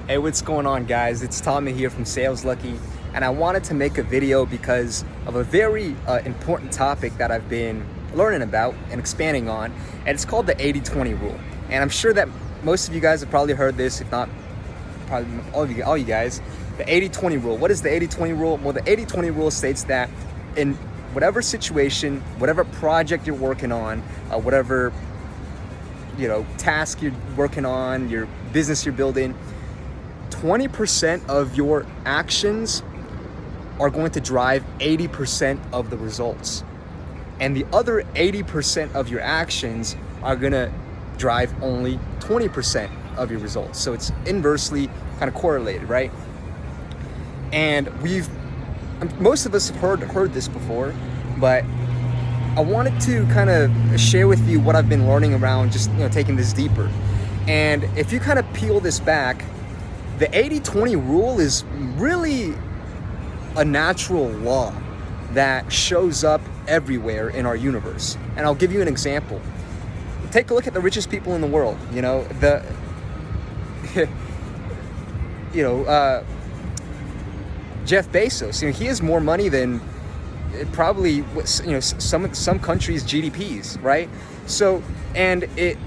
Hey, what's going on, guys? It's Tommy here from Saleslucky, and I wanted to make a video because of a very important topic that I've been learning about and expanding on, and it's called the 80-20 rule. And I'm sure that most of you guys have probably heard this, if not probably all you guys. The 80-20 rule. What is the 80-20 rule? Well, the 80-20 rule states that in whatever situation, whatever project you're working on, whatever task you're working on, your business you're building, 20% of your actions are going to drive 80% of the results. And the other 80% of your actions are gonna drive only 20% of your results. So it's inversely kind of correlated, right? And most of us have heard this before, but I wanted to kind of share with you what I've been learning around just taking this deeper. And if you kind of peel this back, the 80-20 rule is really a natural law that shows up everywhere in our universe. And I'll give you an example. Take a look at the richest people in the world. Jeff Bezos. He has more money than probably some countries' GDPs, right? So, and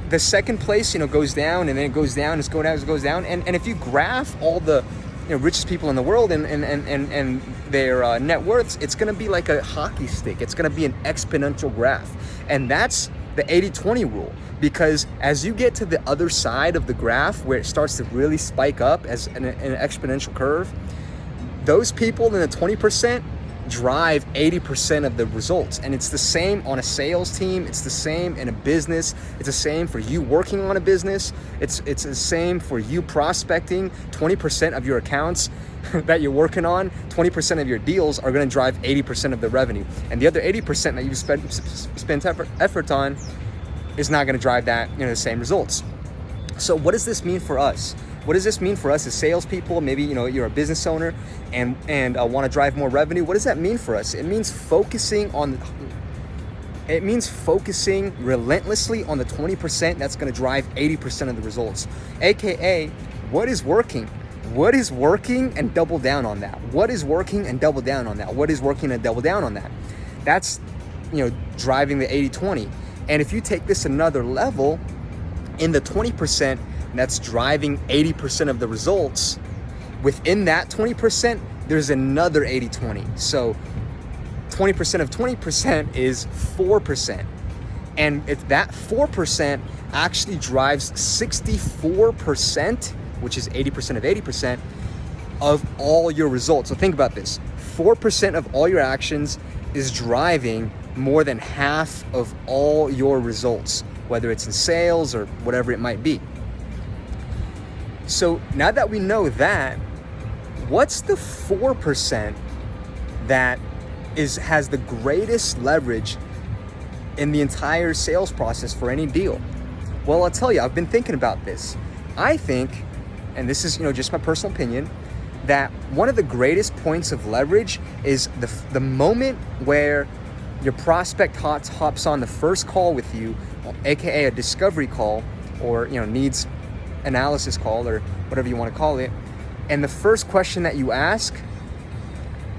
the second place goes down, and then it goes down, it goes down, and if you graph all the richest people in the world and their net worths, it's going to be like a hockey stick. It's going to be an exponential graph, and that's the 80-20 rule. Because as you get to the other side of the graph, where it starts to really spike up as an exponential curve, those people in the 20% drive 80% of the results. And it's the same on a sales team. It's the same in a business. It's the same for you working on a business. It's the same for you prospecting. 20% of your accounts that you're working on, 20% of your deals are going to drive 80% of the revenue. And the other 80% that you spend effort on is not going to drive that the same results. So what does this mean for us? What does this mean for us as salespeople? Maybe you're a business owner and want to drive more revenue. What does that mean for us? It means focusing relentlessly on the 20% that's going to drive 80% of the results. AKA, what is working? What is working, and double down on that. What is working, and double down on that. What is working, and double down on that. That's driving the 80-20. And if you take this another level, in the 20% that's driving 80% of the results, within that 20%, there's another 80-20. So 20% of 20% is 4%. And if that 4% actually drives 64%, which is 80% of 80%, of all your results. So think about this. 4% of all your actions is driving more than half of all your results, whether it's in sales or whatever it might be. So now that we know that, what's the 4% that has the greatest leverage in the entire sales process for any deal? Well, I'll tell you, I've been thinking about this. I think, and this is just my personal opinion, that one of the greatest points of leverage is the moment where your prospect hops on the first call with you, aka a discovery call, or needs analysis call, or whatever you want to call it. And the first question that you ask,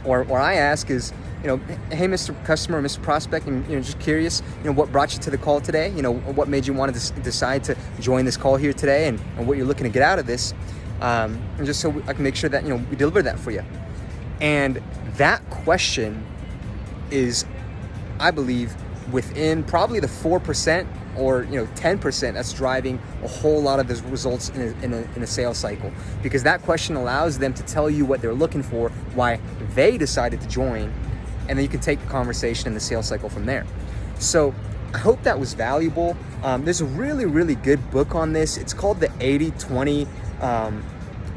or I ask, is, hey, Mr. Customer, Mr. Prospect, and just curious, what brought you to the call today? What made you want to decide to join this call here today, and what you're looking to get out of this, and just so I can make sure that we deliver that for you. And that question is, I believe, within probably the 4% or 10% that's driving a whole lot of the results in a sales cycle, because that question allows them to tell you what they're looking for, why they decided to join, and then you can take the conversation in the sales cycle from there. So I hope that was valuable. There's a really, really good book on this. It's called the 80-20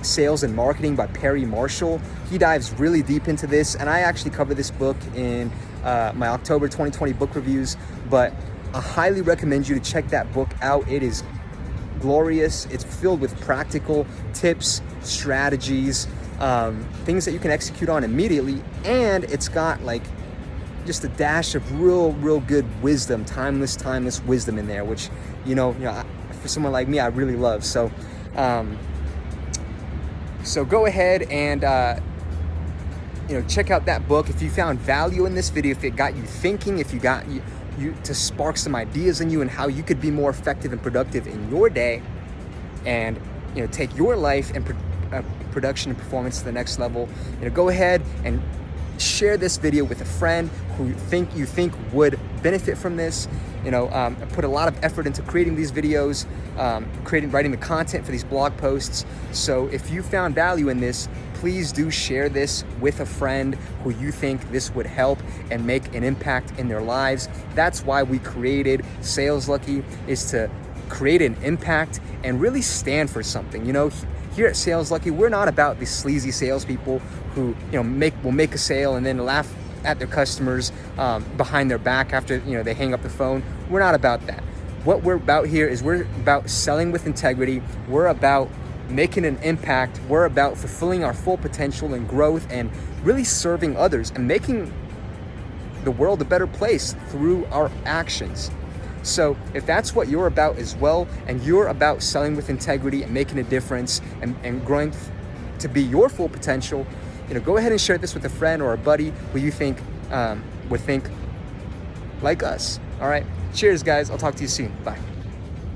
Sales and Marketing by Perry Marshall. He dives really deep into this, and I actually cover this book in my October 2020 book reviews, but I highly recommend you to check that book out. It is glorious. It's filled with practical tips, strategies, things that you can execute on immediately, and it's got just a dash of real good wisdom, timeless wisdom in there, which for someone like me, I really love. So So go ahead and check out that book. If you found value in this video, if it got you thinking, if you got you to spark some ideas in you and how you could be more effective and productive in your day, and take your life and production and performance to the next level, go ahead and share this video with a friend who you think would benefit from this. I put a lot of effort into creating these videos, writing the content for these blog posts. So if you found value in this, please do share this with a friend who you think this would help and make an impact in their lives. That's why we created Saleslucky, is to create an impact and really stand for something. Here at Saleslucky, we're not about the sleazy salespeople who will make a sale and then laugh at their customers behind their back after they hang up the phone. We're not about that. What we're about here is we're about selling with integrity. We're about making an impact. We're about fulfilling our full potential and growth and really serving others and making the world a better place through our actions. So if that's what you're about as well, and you're about selling with integrity and making a difference and growing to be your full potential, go ahead and share this with a friend or a buddy who you think would think like us. All right. Cheers, guys. I'll talk to you soon. Bye.